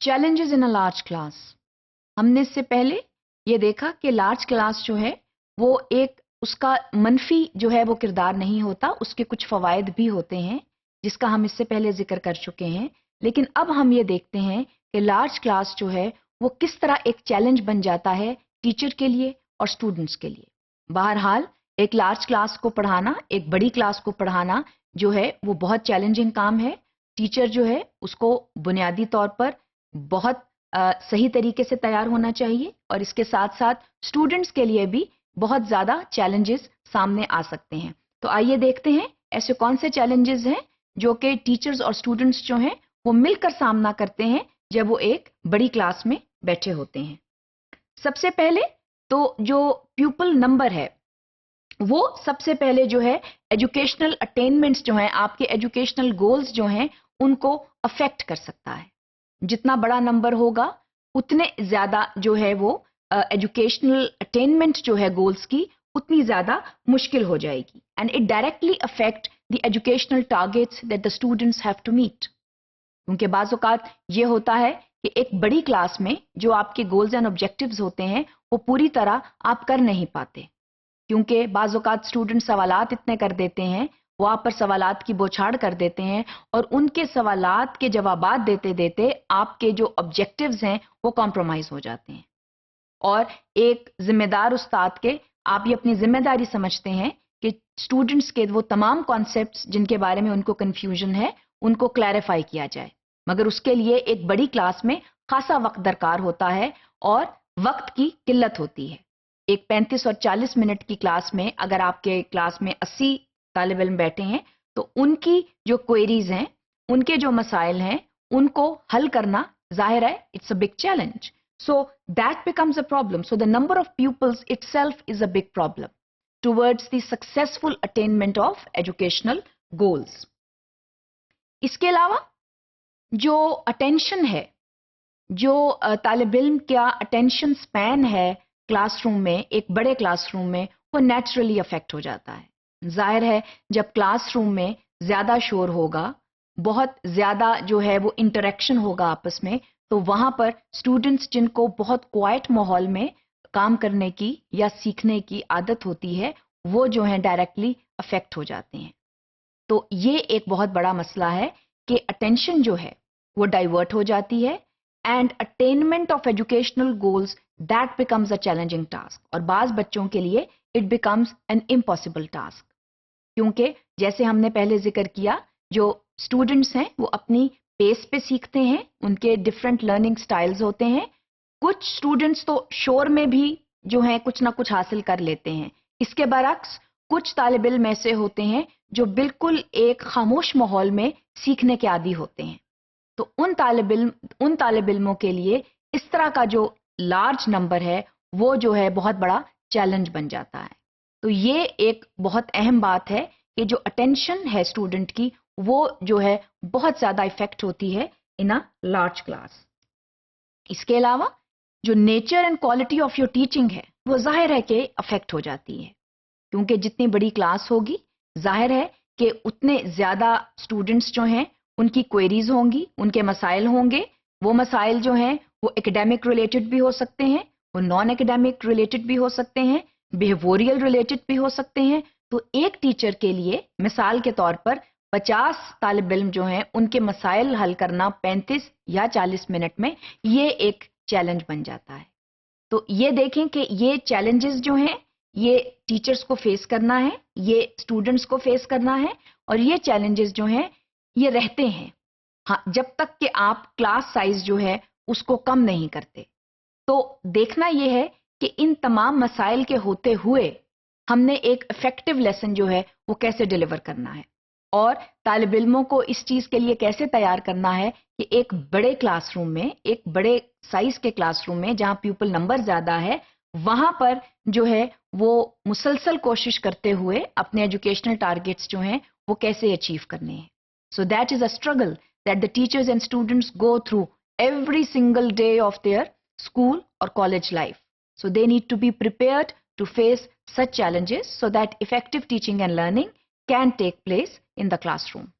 challenges in a large class. हमने इससे पहले ये देखा कि लार्ज क्लास जो है वो एक उसका मनफी जो है वो किरदार नहीं होता, उसके कुछ फवायद भी होते हैं जिसका हम इससे पहले जिक्र कर चुके हैं. लेकिन अब हम ये देखते हैं कि लार्ज क्लास जो है वो किस तरह एक चैलेंज बन जाता है टीचर के लिए और स्टूडेंट्स के लिए. बहरहाल एक लार्ज क्लास को पढ़ाना, एक बड़ी क्लास को पढ़ाना जो है वो बहुत चैलेंजिंग काम है. टीचर जो है उसको बुनियादी तौर पर बहुत सही तरीके से तैयार होना चाहिए और इसके साथ साथ स्टूडेंट्स के लिए भी बहुत ज़्यादा चैलेंजेस सामने आ सकते हैं. तो आइए देखते हैं ऐसे कौन से चैलेंजेस हैं जो कि टीचर्स और स्टूडेंट्स जो हैं वो मिलकर सामना करते हैं जब वो एक बड़ी क्लास में बैठे होते हैं. सबसे पहले तो जो प्यूपल नंबर है वो सबसे पहले जो है एजुकेशनल अटेनमेंट्स जो हैं, आपके एजुकेशनल गोल्स जो हैं उनको अफेक्ट कर सकता है. जितना बड़ा नंबर होगा उतने ज़्यादा जो है वो एजुकेशनल अटेनमेंट जो है गोल्स की उतनी ज़्यादा मुश्किल हो जाएगी. And it directly affect the educational targets that the students have to meet. क्योंकि बाज़ औक़ात ये होता है कि एक बड़ी क्लास में जो आपके गोल्स एंड ऑब्जेक्टिव्स होते हैं वो पूरी तरह आप कर नहीं पाते, क्योंकि बाज़ औक़ात स्टूडेंट सवालात इतने कर देते हैं, वो आप पर सवालात की बौछार कर देते हैं और उनके सवालात के जवाबात देते देते आपके जो ऑब्जेक्टिव्स हैं वो कॉम्प्रोमाइज़ हो जाते हैं. और एक जिम्मेदार उस्ताद के आप ये अपनी जिम्मेदारी समझते हैं कि स्टूडेंट्स के वो तमाम कॉन्सेप्ट्स जिनके बारे में उनको कन्फ्यूजन है उनको क्लैरिफाई किया जाए. मगर उसके लिए एक बड़ी क्लास में खासा वक्त दरकार होता है और वक्त की किल्लत होती है. एक 35 और 40 मिनट की क्लास में अगर आपके क्लास में 80 तालिब इल्म बैठे हैं तो उनकी जो क्वेरीज हैं, उनके जो मसाइल हैं, उनको हल करना जाहिर है it's a big challenge. So that becomes a problem. So the number of pupils itself is a big problem towards the successful attainment of educational goals. इसके अलावा जो अटेंशन है, जो तालिब इल्म का अटेंशन स्पैन है क्लासरूम में, एक बड़े क्लासरूम में, वो नेचुरली अफेक्ट हो जाता है. जाहिर है जब क्लासरूम में ज़्यादा शोर होगा, बहुत ज़्यादा जो है वो इंटरेक्शन होगा आपस में, तो वहाँ पर स्टूडेंट्स जिनको बहुत क्वाइट माहौल में काम करने की या सीखने की आदत होती है वो जो है डायरेक्टली अफेक्ट हो जाते हैं. तो ये एक बहुत बड़ा मसला है कि अटेंशन जो है वो डाइवर्ट हो जाती है and attainment of educational goals that becomes a challenging task. और बाज़ बच्चों के लिए it becomes an impossible task, क्योंकि जैसे हमने पहले जिक्र किया जो स्टूडेंट्स हैं वो अपनी पेस पे सीखते हैं, उनके डिफरेंट लर्निंग स्टाइल्स होते हैं. कुछ स्टूडेंट्स तो शोर में भी जो है कुछ ना कुछ हासिल कर लेते हैं. इसके बरक्स कुछ तालिब इल्म ऐसे होते हैं जो बिल्कुल एक खामोश माहौल में सीखने के आदी होते हैं. तो उन तालिब इल्मों के लिए इस तरह का जो लार्ज नंबर है वो जो है बहुत बड़ा चैलेंज बन जाता है. तो ये एक बहुत अहम बात है कि जो अटेंशन है स्टूडेंट की वो जो है बहुत ज़्यादा इफेक्ट होती है इन अ लार्ज क्लास. इसके अलावा जो nature and quality of your teaching है वो जाहिर है कि अफेक्ट हो जाती है, क्योंकि जितनी बड़ी क्लास होगी जाहिर है कि उतने ज़्यादा स्टूडेंट्स जो हैं उनकी क्वेरीज होंगी, उनके मसाइल होंगे. वो मसाइल जो हैं वो एकेडमिक रिलेटेड भी हो सकते हैं, वो नॉन एकेडमिक रिलेटेड भी हो सकते हैं, बिहेवियरल रिलेटेड भी हो सकते हैं. तो एक टीचर के लिए मिसाल के तौर पर 50 तालिब इल्म जो हैं उनके मसाइल हल करना 35 या 40 मिनट में ये एक चैलेंज बन जाता है. तो ये देखें कि ये चैलेंजेस जो हैं ये टीचर्स को फेस करना है, ये स्टूडेंट्स को फेस करना है और ये चैलेंजेस जो हैं ये रहते हैं हाँ, जब तक कि आप क्लास साइज जो है उसको कम नहीं करते. तो देखना ये है कि इन तमाम मसाइल के होते हुए हमने एक इफेक्टिव लेसन जो है वो कैसे डिलीवर करना है और तालिब इल्मों को इस चीज़ के लिए कैसे तैयार करना है कि एक बड़े क्लासरूम में, एक बड़े साइज के क्लासरूम में जहाँ प्यूपल नंबर ज़्यादा है वहाँ पर जो है वो मुसलसल कोशिश करते हुए अपने एजुकेशनल टारगेट्स जो हैं वो कैसे अचीव करने हैं. So that is a struggle that the teachers and students go through every single day of their school or college life. So they need to be prepared to face such challenges so that effective teaching and learning can take place in the classroom.